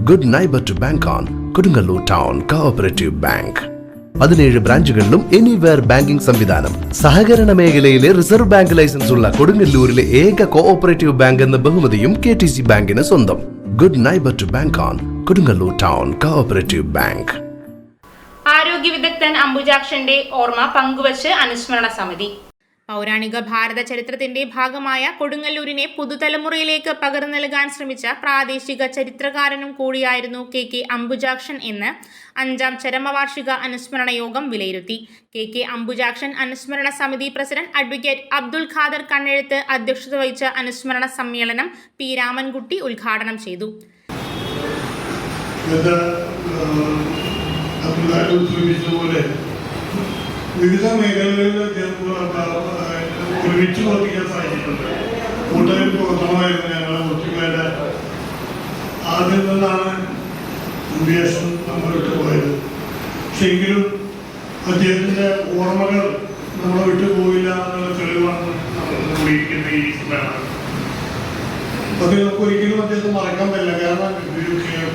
Good neighbour to bank on Kodungallur town cooperative bank. 17 ബ്രാഞ്ചുകളിലും anywhere banking സംവിധാനം. സഹകരണ മേഖലയിലെ റിസർവ് ബാങ്ക് ലൈസൻസ് ഉള്ള കൊടുങ്ങല്ലൂരിലെ ഏക കോഓപ്പറേറ്റീവ് ബാങ്ക് എന്ന ബഹുമതിയും KTC ബാങ്കിന് സ്വന്തം. Good neighbour to bank on Kodungallur town cooperative bank. ആരോഗ്യ വിദഗ്ധൻ അംബുജാക്ഷന്റെ ഓർമ്മ പങ്കുവച്ച് അനുസ്മരണ സമിതി. പൗരാണിക ഭാരത ചരിത്രത്തിന്റെ ഭാഗമായ കൊടുങ്ങല്ലൂരിനെ പുതുതലമുറയിലേക്ക് പകർന്നു നൽകാൻ ശ്രമിച്ച പ്രാദേശിക ചരിത്രകാരനും കൂടിയായിരുന്നു KK അംബുജാക്ഷൻ എന്ന് 5ാം ചരമവാർഷിക അനുസ്മരണ യോഗം വിലയിരുത്തി. KK അംബുജാക്ഷൻ അനുസ്മരണ സമിതി പ്രസിഡന്റ് അഡ്വക്കേറ്റ് അബ്ദുൽ ഖാദർ കണ്ണെഴുത്ത് അധ്യക്ഷത വഹിച്ച അനുസ്മരണ സമ്മേളനം P. രാമൻകുട്ടി ഉദ്ഘാടനം ചെയ്തു. വിവിധ മേഖലകളിൽ ഒരുമിച്ച് പ്രവർത്തിക്കാൻ സാധിച്ചിട്ടുണ്ട്. കൂടുതൽ പ്രവർത്തനമായിരുന്നു ഞങ്ങൾ ഒത്തുപേരുടെ ആദ്യം നിന്നാണ് ഉദ്ദേശം നമ്മൾ വിട്ടുപോയത്. പക്ഷെ എങ്കിലും അദ്ദേഹത്തിൻ്റെ ഓർമ്മകൾ നമ്മളെ വിട്ടുപോയില്ല എന്നുള്ള തെളിവാണ് നമ്മൾ കൂടിയിരിക്കുന്ന ഈ സമ്മേളനം. അത് നമുക്ക് ഒരിക്കലും അദ്ദേഹത്തെ മറക്കാൻ പറ്റില്ല. കാരണം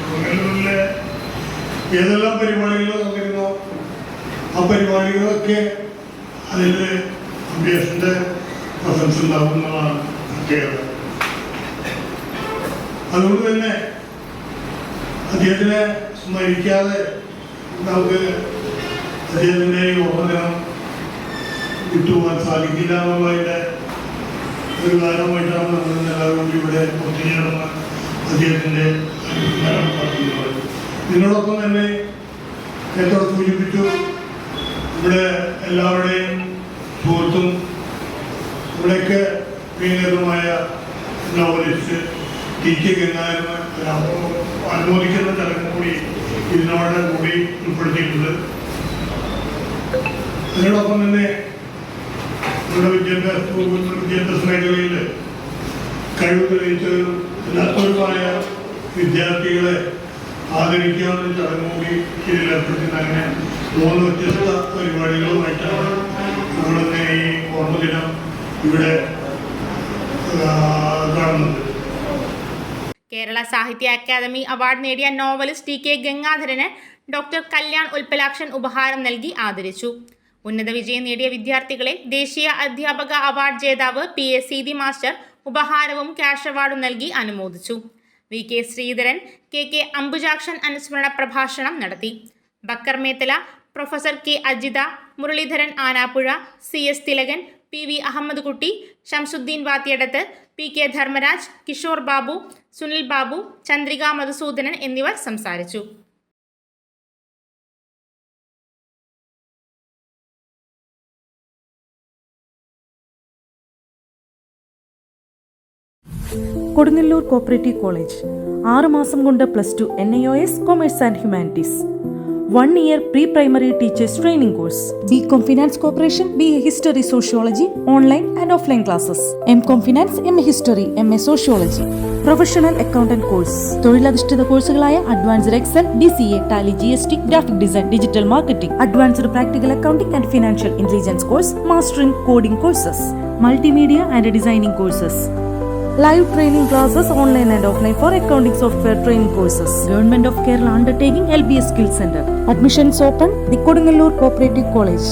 കൊടുങ്ങല്ലൂരിലെ ഏതെല്ലാം പരിപാടികൾ നടന്നിരുന്നോ ആ പരിപാടികളൊക്കെ അതിൽ അംബേദ്കറിന്റെ പ്രസൻസ് ഉണ്ടാകുന്നതാണ് പ്രത്യേകത. അതുകൊണ്ട് തന്നെ അദ്ദേഹത്തിനെ സ്മരിക്കാതെ നമുക്ക് അദ്ദേഹത്തിൻ്റെ ഓർമ്മദിനം വിട്ടുപോകാൻ സാധിക്കില്ല എന്നുള്ളതിൻ്റെ ഒരു കാരണമായിട്ടാണ് നമ്മൾ എല്ലാവരും കൂടി ഇവിടെ ഒത്തുചേർന്ന് അദ്ദേഹത്തിൻ്റെ നടത്തുന്നത്. ഇതിനോടൊപ്പം തന്നെ നേരത്തെ സൂചിപ്പിച്ചു, ഇവിടെ എല്ലാവരുടെയും സുഹൃത്തും ഇവിടെയൊക്കെ പ്രിയങ്കരമായ നോവലിസ്റ്റ് TK ഗംഗാധരനെ അനുമോദിക്കുന്ന ചടങ്ങ് കൂടി ഇതിനോട് കൂടി ഉൾപ്പെടുത്തിയിട്ടുണ്ട്. അതിനോടൊപ്പം തന്നെ നമ്മുടെ വിദ്യാഭ്യാസ മേഖലയിൽ കഴിവ് തെളിയിച്ചവരും എല്ലാത്തവരുമായ വിദ്യാർത്ഥികളെ ആദരിക്കാവുന്ന ചടങ്ങ് കൂടി ഇതിൽ ഏർപ്പെടുത്തുന്ന അങ്ങനെ 3 വ്യത്യസ്ത പരിപാടികളുമായിട്ടാണ് നമ്മളിന്ന് ഈ ഓർമ്മദിനം ഇവിടെ കാണുന്നത്. കേരള സാഹിത്യ അക്കാദമി അവാർഡ് നേടിയ novelist TK Gangadharan doctor Kalyan Ulpalakshan ഉപഹാരം നൽകി ആദരിച്ചു. ഉന്നത വിജയം നേടിയ വിദ്യാർത്ഥികളെ ദേശീയ അധ്യാപക അവാർഡ് ജേതാവ് PA സീതി മാസ്റ്റർ ഉപഹാരവും ക്യാഷ് അവാർഡും നൽകി അനുമോദിച്ചു. VK ശ്രീധരൻ KK അംബുജാക്ഷൻ അനുസ്മരണ പ്രഭാഷണം നടത്തി. Bakkar Methala, professor K. Ajitha, Muraleedharan Anappuzha, CS Thilakan, PV Ahammad Kutty, Shamsuddin വാത്തിയടത്ത്, PK Dharmaraj, Kishore Babu, Sunil Babu, Chandrika Madhusoodanan എന്നിവർ സംസാരിച്ചു. കൊടുങ്ങല്ലൂർ കോപ്പറേറ്റീവ് കോളേജ് 6 മാസം കൊണ്ട് +2 NIOS commerce and humanities, 1 year pre-primary teachers training course, BCom Finance Corporation, BA History Sociology, online and offline classes, MCom Finance, MA History, MA Sociology, Professional Accountant course, തൊഴിലധിഷ്ഠിത കോഴ്സുകളായ Advanced Excel, DCA, Tally, GST, Graphic Design, Digital Marketing, Advanced Practical Accounting and Financial Intelligence course, Mastering Coding courses, Multimedia and Designing courses, live training classes online and offline for accounting software training courses. Government of Kerala undertaking LBS Skill Center. Admissions open. The Kodungalur Cooperative College.